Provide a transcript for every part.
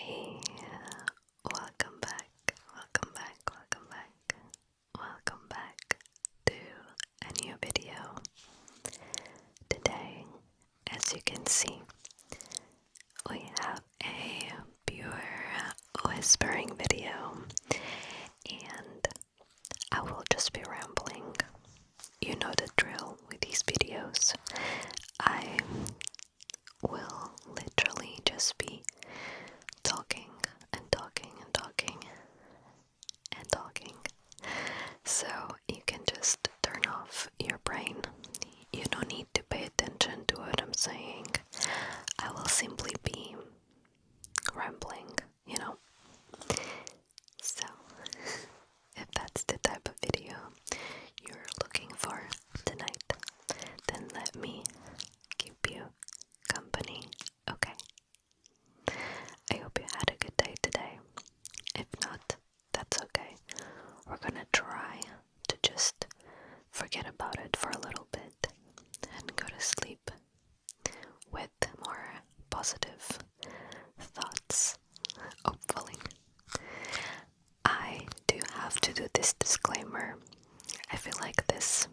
Hey, welcome back, welcome back, welcome back, welcome back to a new video. Today, as you can see, we have a pure whispering video, and I will just be rambling. You know the drill with these videos. I will literally just be talking and talking and talking and talking, so you can just turn off your brain. You don't need to pay attention to what I'm saying. I will simply be rambling, you know. So if that's the type of video you're looking for tonight, then let me keep you company, okay? I hope you had a good day today. If not, that's okay. We're gonna try to just forget about it for a little bit and go to sleep with more positive thoughts, hopefully. I do have to do this disclaimer. I feel like this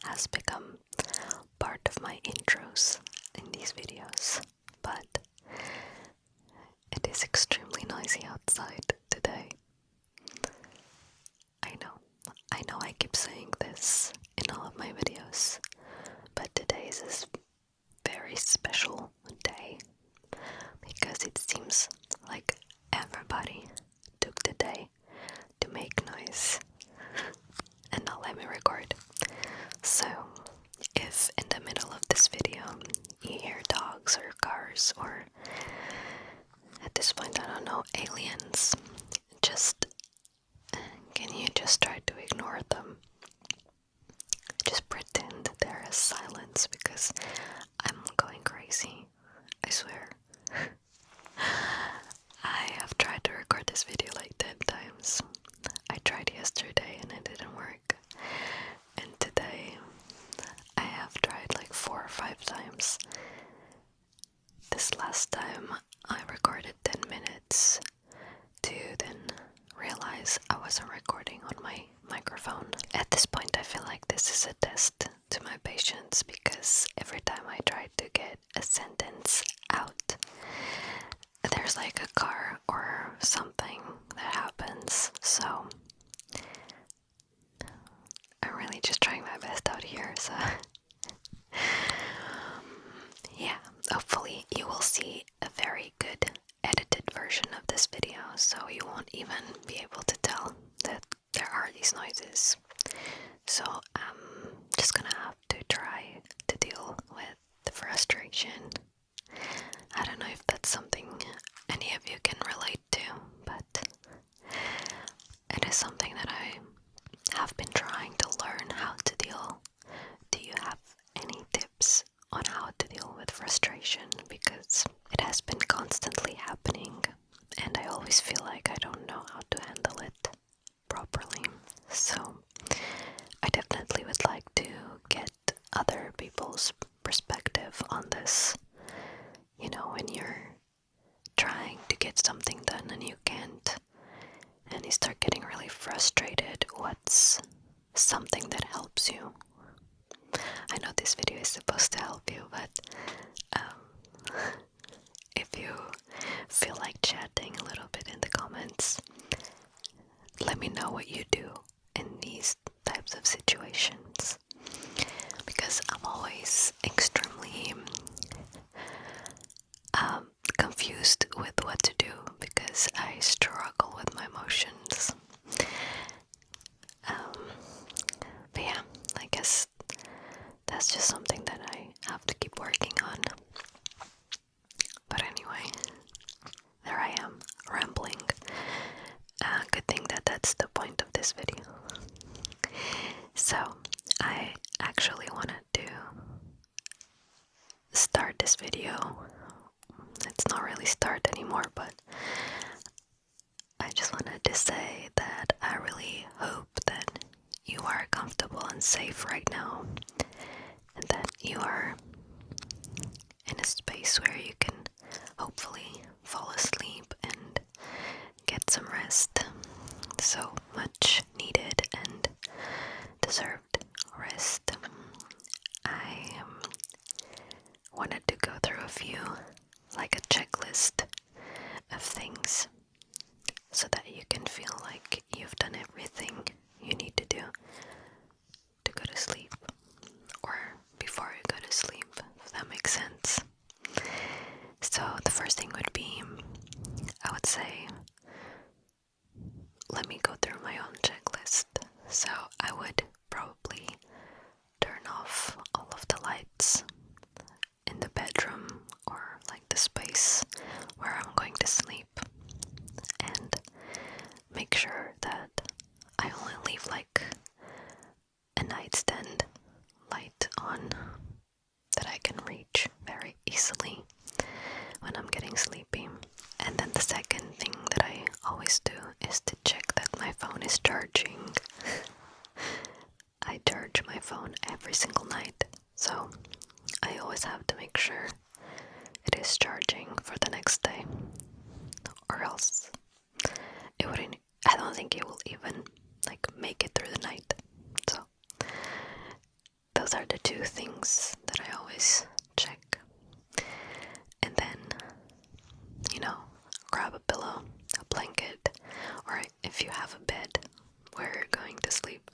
has become part of my intros in these videos, but it is extremely noisy outside today. I know I keep saying this in all of my videos, but today is a very special day because it seems like everybody took the day to make noise and not let me record. So if in the middle of this video you hear dogs or cars or, at this point, I don't know, aliens, can you just try to ignore them? Just pretend there is silence because I'm going crazy, I swear. I have tried to record this video like 10 times. I tried yesterday and it didn't work. And today I have tried like 4 or 5 times. This last time I recorded 10 minutes to then realize I wasn't recording on my microphone. At this point I feel like this is a test to my patience because every time I try to get a sentence out, there's like a car or something that happens. So I'm really just trying my best out here, so yeah, hopefully you will see a very good edited version of this video, so you won't even be able to tell that there are these noises. So I'm just gonna have to try to deal with the frustration. I don't know if that's something any of you can relate to, but it is something that I have been trying to learn how to deal. Do you have any tips on how to deal with frustration? Because it has been constantly happening and I always feel like I don't know how to handle it properly. So I definitely would like to get other people's perspective on this. You know, when you're trying to get something done and you can't, and you start getting really frustrated, what's something that helps you? I know this video is supposed to help you, but if you feel like chatting a little bit in the comments, let me know what you do in these types of situations, because I'm always extremely confused with what to do because I struggle with my emotions. But yeah, I guess that's just something that I have to keep working on. But anyway, there I am, rambling. Good thing that that's the point of this video. So, I actually wanted to start this video. It's not really start anymore, but I just wanted to say that I really hope that you are comfortable and safe right now, and that you are in a space where you can hopefully fall asleep and get some rest. So much needed and deserved rest. I wanted to go through a few, like a checklist of things, so that you can feel like you've done everything you need to do to go to sleep, or before you go to sleep, if that makes sense. So the first thing would be, I would say, let me go through my own checklist. So I would probably turn off all of the lights in the bedroom, or like the space where I'm going to sleep, and make sure that I only leave like a nightstand light on that I can reach very easily when I'm getting sleepy. And then the second thing that I always do is to check that my phone is charging. I charge my phone every single night, so I always have to make sure it is charging for the next day, or else I don't think it will even like make it through the night. So those are the two things that I always check. And then, grab a pillow, a blanket, or if you have a bed where you're going to sleep,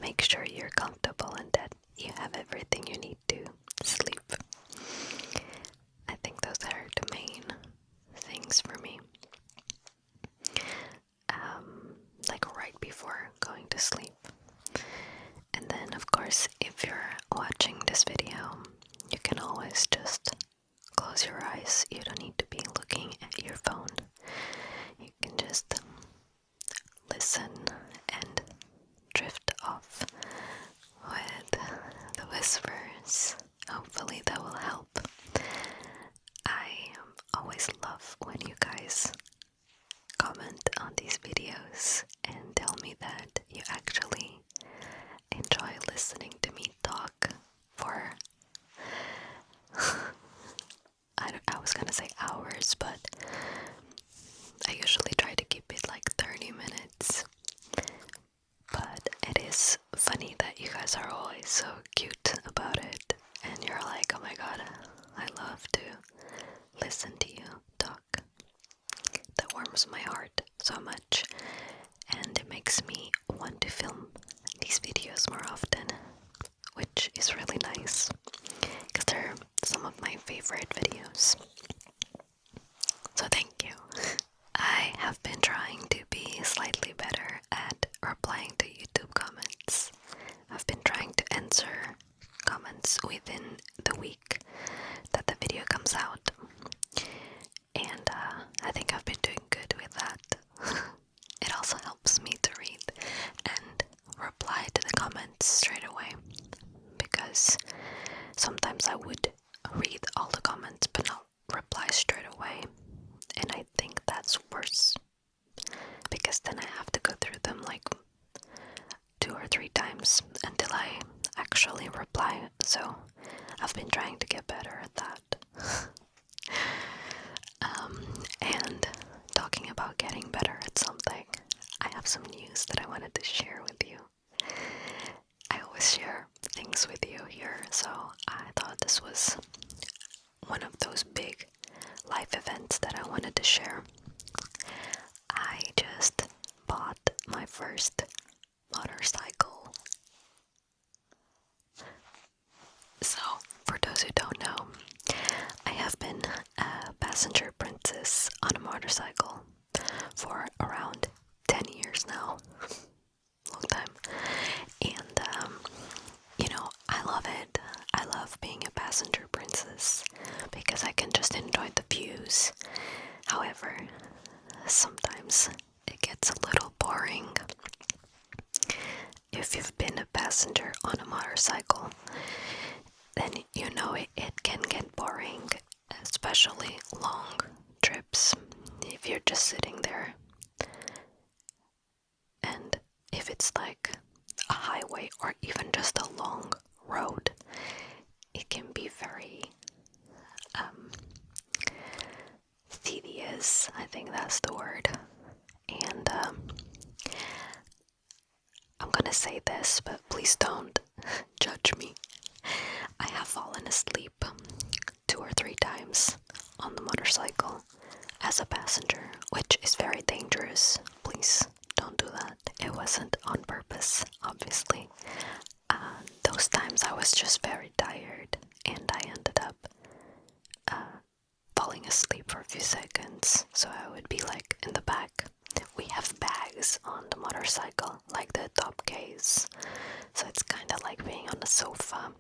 make sure you're comfortable and that you have everything you need to sleep. I think those are the main things for me. Like right before going to sleep. And then, of course, if you're watching this video, you can always just close your eyes. You don't need to be looking at your phone. You can just listen and drift off with the whispers. Hopefully that will help. I always love when you guys comment on these videos and tell me that you actually enjoy listening to me talk for I was gonna say hours, but I usually try to keep it like 30 minutes. But it is funny that you guys are always so cute about it, and you're like, oh my god, I love to listen to you talk. That warms my heart so much, and it makes me want to film these videos more often, which is really nice, because they're some of my favorite videos. So thank you. I have been trying to be slightly better at replying to YouTube comments. I've been trying to answer comments within the week that the video comes out, and I think I've been doing good with that. It also helps me to read and reply to the comments straight away, because sometimes I would read all the comments but not reply straight away, and I think that's worse, because then I have to go through them like 2 or 3 times until I actually reply. So I've been trying to get better at that. And talking about getting better at something, I have some news that I wanted to share with you. I always share things with you here, so I thought this was one of those big life events that I wanted to share. I just bought my first motorcycle. So, for those who don't know, I have been a passenger princess on a motorcycle for around 10 years now. Long time. And, I love it. I love being a passenger princess because I can just enjoy the views. However, sometimes it gets a little boring. If you've been a passenger on a motorcycle, then you know it can get boring, especially long trips. If you're just sitting there, and if it's like a highway or even just a long road, it can be very tedious. I think that's the word. want to say this, but please don't judge me. I have fallen asleep 2 or 3 times on the motorcycle as a passenger, which is very dangerous. Please don't do that. It wasn't on purpose, obviously. Those times I was just very tired and I ended up falling asleep for a few seconds, so I would be like in the back. We have bags on the motorcycle, like the top case, so it's kind of like being on the sofa.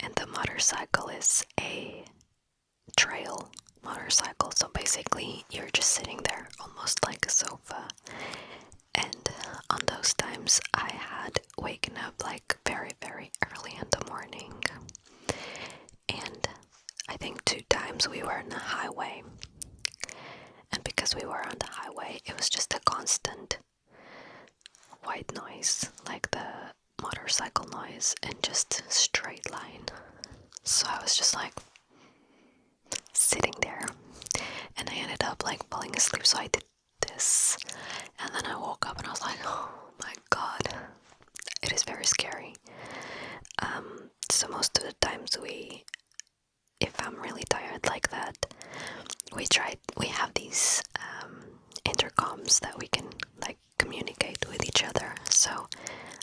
And the motorcycle is a trail motorcycle, so basically you're just sitting there almost like a sofa. And on those times I had waken up like very, very early in the morning, and I think 2 times we were on the highway, and because we were on the highway it was just a constant white noise, like the motorcycle noise, and just straight line. So I was just like sitting there, and I ended up like falling asleep, so I did this, and then I woke up and I was like, oh my god, it is very scary. So most of the times if I'm really tired like that, we have these intercoms that we can like communicate with each other, so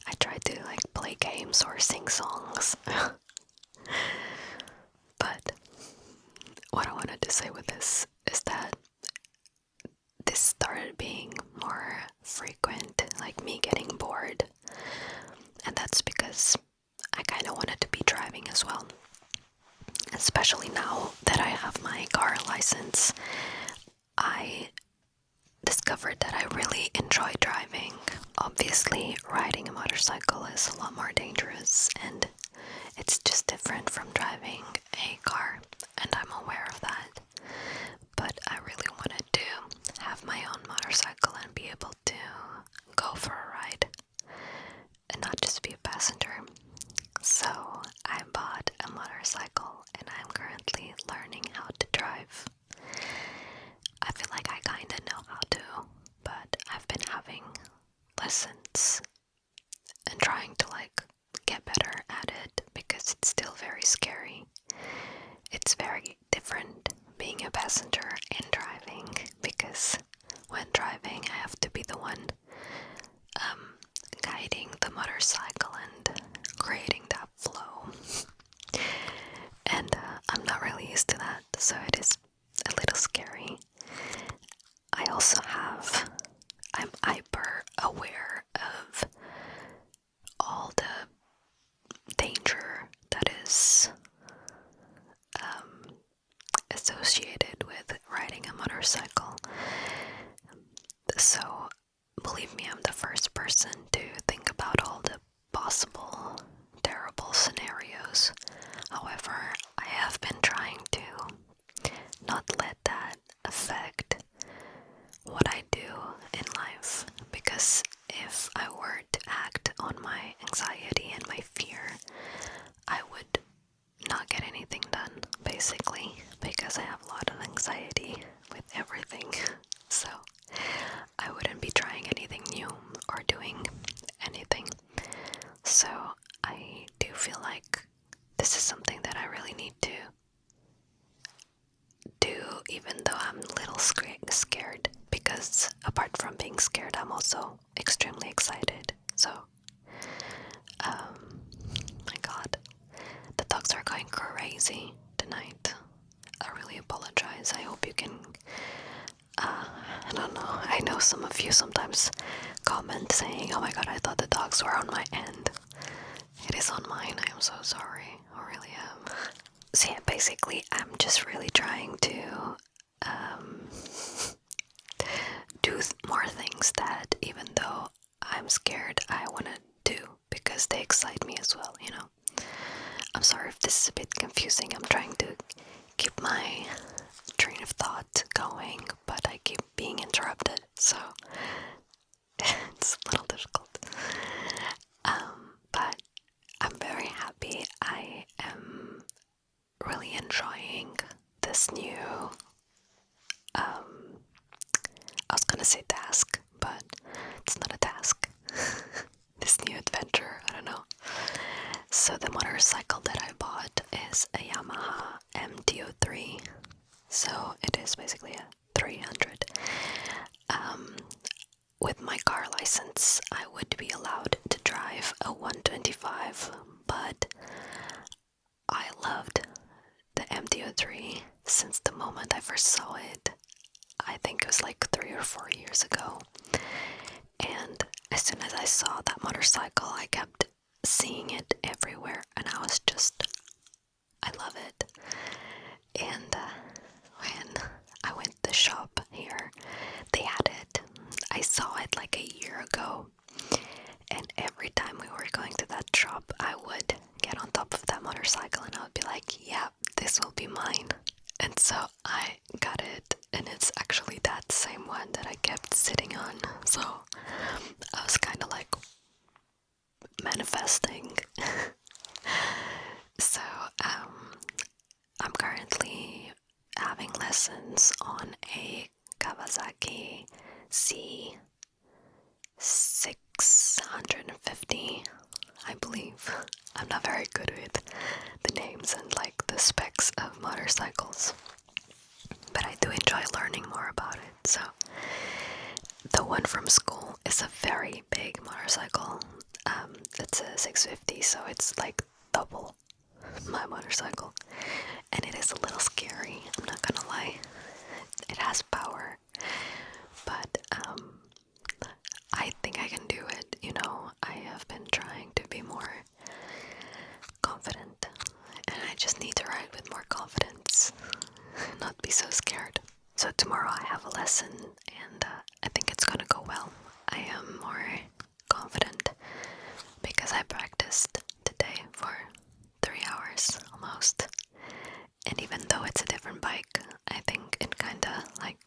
I try to like play games or sing songs. But what I wanted to say with this is that this started being more frequent, like me getting bored, and that's because I kind of wanted to be driving as well. Especially now that I have my car license, I discovered that I really enjoy driving. Obviously, riding a motorcycle is a lot more dangerous, and it's just different from driving a car, and I'm aware of that. But I really wanted to have my own motorcycle and be able to go for a ride and not just be a passenger. So I bought a motorcycle and I'm currently learning how to drive. I feel like I kind of know how to, but I've been having lessons and trying to like get better at it because it's still very scary. It's very different being a passenger and driving, because when driving I have to be the one guiding the motorcycle and creating that flow, and I'm not really used to that, so it is a little scary. I'm hyper aware of all the danger that is associated with riding a motorcycle. So believe me, I'm the first person to think about all the possible terrible scenarios. However, I have been trying to not let that affect what I do in life, because if I were to act on my anxiety and my fear, I would not get anything done, basically, because I have a lot of anxiety with everything. So I wouldn't be trying anything new or doing anything. So I do feel like this is something that I really need to do, even though I'm a little scared, because apart from being scared, I'm also extremely excited. So, my god, the dogs are going crazy tonight. I really apologize. I hope you can, I don't know, I know some of you sometimes comment saying, oh my god, I thought the dogs were on my end. It is on mine. I am so sorry. I really am. So yeah, basically, I'm just really trying to do more things that, even though I'm scared, I want to do, because they excite me as well, you know. I'm sorry if this is a bit confusing. I'm trying to keep my train of thought going, but I keep being interrupted, so it's a little difficult. But I'm very happy. I am really enjoying this new, I was gonna say task, but it's not a task. so it is basically a 300. With my car license, I would be allowed to drive a 125, but I loved the MT-03 since the moment I first saw it. I think it was like 3 or 4 years ago. And as soon as I saw that motorcycle, I kept seeing it everywhere, and I was just, I love it. And when I went to the shop here, they had it. I saw it like a year ago, and every time we were going to that shop, I would get on top of that motorcycle and I would be like, yeah, this will be mine. And so I got it, and it's actually that same one that I kept sitting on. So I was kind of like manifesting. So I'm currently having lessons on a Kawasaki C650, I believe. I'm not very good with the names and like the specs of motorcycles, but I do enjoy learning more about it. So the one from school is a very big motorcycle. It's a 650, so it's like double my motorcycle, and it is a little scary, I'm not gonna lie. It has power, but I think I can do it. You know, I have been trying to be more confident, and I just need to ride with more confidence, not be so scared. So tomorrow I have a lesson, and I think it's gonna go well. I am more confident because I practiced today for 3 hours almost. And even though it's a different bike, I think it kinda like,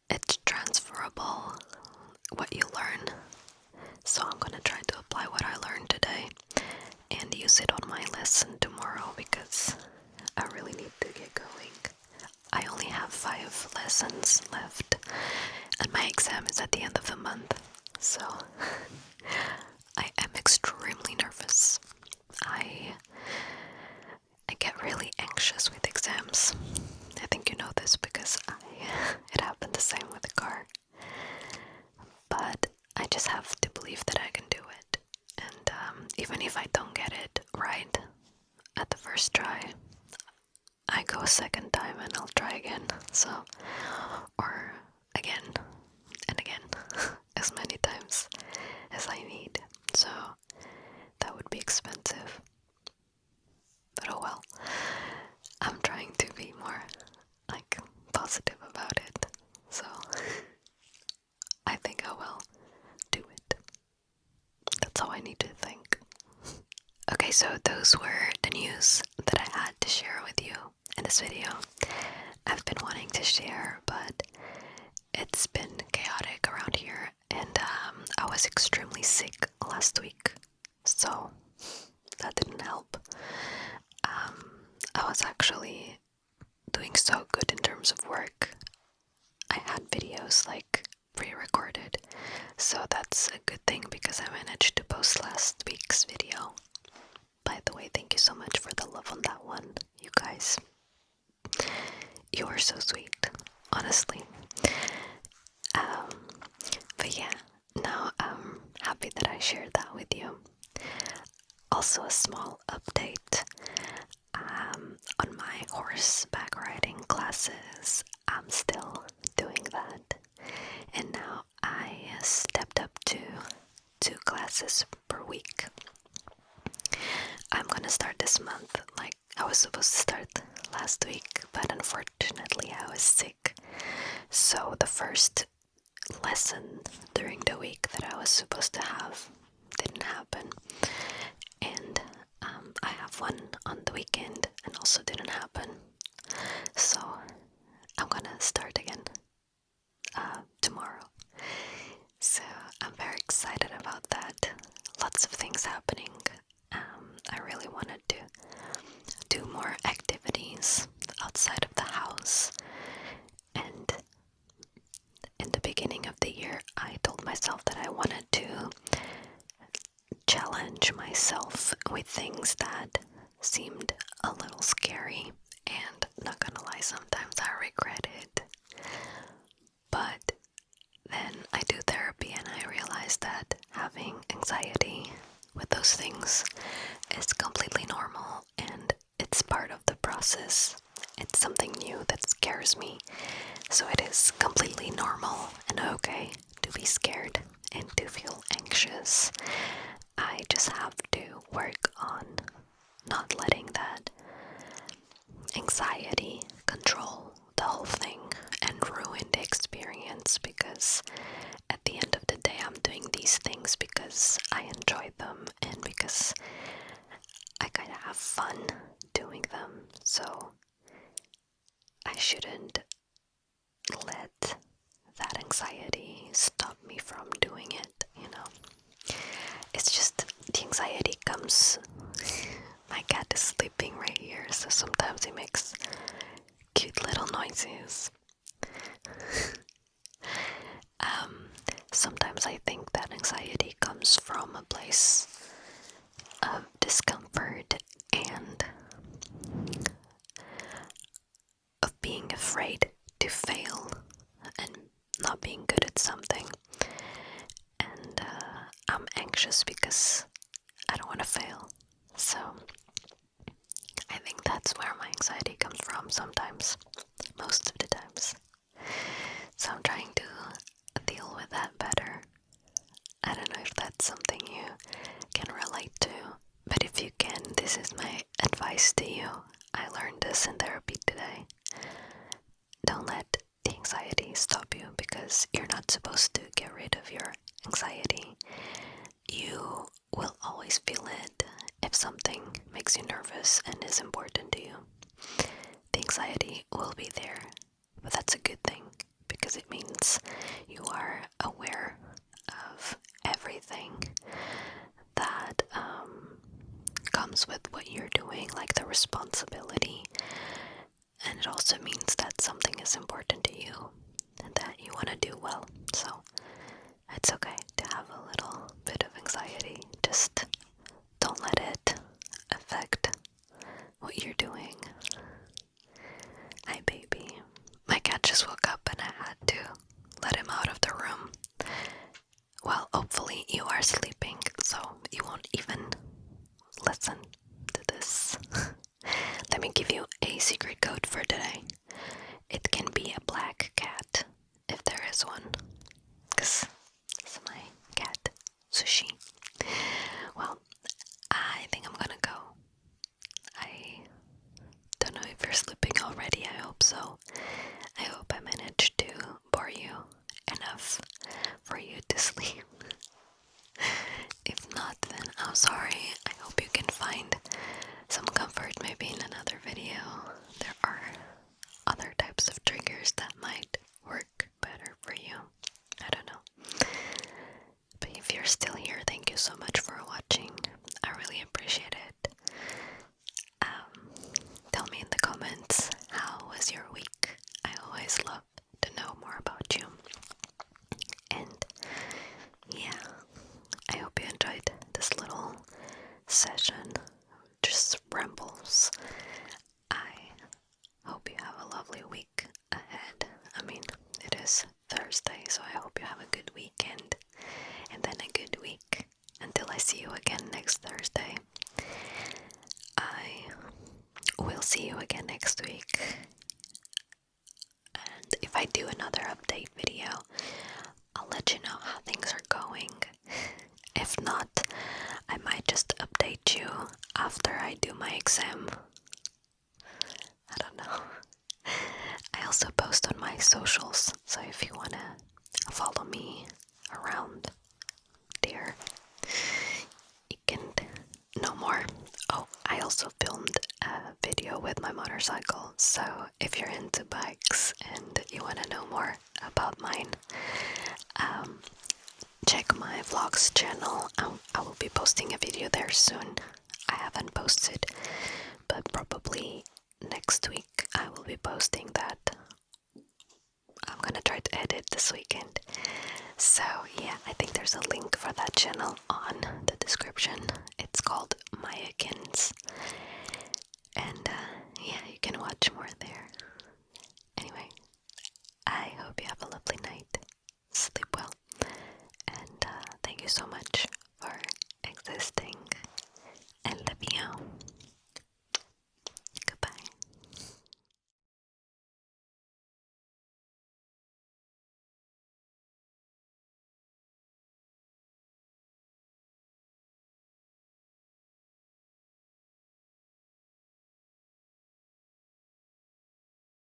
it's transferable what you learn. So I'm gonna try to apply what I learned today and use it on my lesson tomorrow, because I really need to get going. I only have 5 lessons left, and my exam is at the end of the month, so I am extremely nervous. I get really anxious with exams. I think you know this because it happened the same with the car. But I just have to believe that I can do it. And even if I don't get it right at the first try, I go a second time and I'll try again. So, or again and again, as many times as I need. So that would be expensive. But oh well. I'm trying to be more like positive about it. So I think I will do it. That's all I need to think. Okay, so those were the news that I had to share with you in this video. I've been wanting to share, but it's been chaotic around here, and I was extremely sick last week, so that didn't help. I was actually doing so good in terms of work. I had videos like pre-recorded, so that's a good thing because I managed to post last week's video. By the way, thank you so much for the love on that one, you guys. You are so sweet, honestly. But yeah, now I'm happy that I shared that with you. Also, a small update on my horseback riding classes. I'm still doing that, and now I stepped up to 2 classes per week. I'm gonna start this month. Like, I was supposed to start last week, but unfortunately I was sick. So the first lesson during the week that I was supposed to have didn't happen. And I have one on the weekend and also didn't happen. So I'm gonna start again tomorrow. So I'm very excited about that. Lots of things happening. I really wanted to do more activities outside of the house, and in the beginning of the year I told myself that I wanted to challenge myself with things that seemed a little scary, and not gonna lie, sometimes I regret it. But then I do therapy and I realize that having anxiety with those things is completely normal and it's part of the process. It's something new that scares me, so it is completely normal and okay to be scared and to feel anxious. I just have to work on not letting that anxiety control the whole thing and ruin the experience, because at the end of the day I'm doing these things because I enjoy them and because I kind of have fun doing them, so I shouldn't let that anxiety stop me from doing it, you know. It's just the anxiety comes. My cat is sleeping right here, so sometimes he makes cute little noises. Sometimes I think that anxiety comes from a place of discomfort and of being afraid to fail and not being good at something. And I'm anxious because I don't want to fail. So I think that's where my anxiety comes from sometimes, most of the times. So I'm trying to deal with that better. I don't know if that's something you can relate to, but if you can, this is my advice to you. I learned this in therapy today. Don't let the anxiety stop you, because you're not supposed to get rid of your anxiety. You will always feel it if something makes you nervous and is important to you. The anxiety will be there, but that's a good thing, because it means you are aware of everything that comes with what you're doing, like the responsibility. And it also means that something is important to you and that you want to do well. So it's okay to have a little bit of anxiety. Just don't let it affect what you're doing. Hi, baby. My cat just woke up and I had to let him out of the room. Well, hopefully you are sleeping, so you won't even listen to this. Let me give you a secret code for today. It can be a black cat, if there is one, because it's my cat, Sushi. Well, I think I'm gonna go. I don't know if you're sleeping already. I hope so. I hope I managed to bore you enough for you to sleep. If not, then I'm sorry. I hope you can find some comfort maybe in another video. There are other types of triggers that might work better for you. I don't know. But if you're still here, thank you so much for watching. I really appreciate it. Tell me in the comments, how was your week? I always love to know more about you. And yeah, I hope you enjoyed this little session, just rambles. I hope you have a lovely week ahead. I mean, it is Thursday, so I hope you have a good weekend and then a good week. Until I see you again next Thursday. I will see you again next week. And if I do another update video, I'll let you know how things are going. If not, I might just update you after I do my exam. I don't know. I also post on my socials, so if you wanna follow me around there, you can know more. Oh, I also filmed a video with my motorcycle, so if you're into bikes and you want to know more about mine, check my vlogs channel. I will be posting a video there soon. I haven't posted, but probably next week I will be posting that. I'm gonna try to edit this weekend. So yeah, I think there's a link for that channel on the description. It's called Mayakins. And yeah, you can watch more there. Anyway, I hope you have a lovely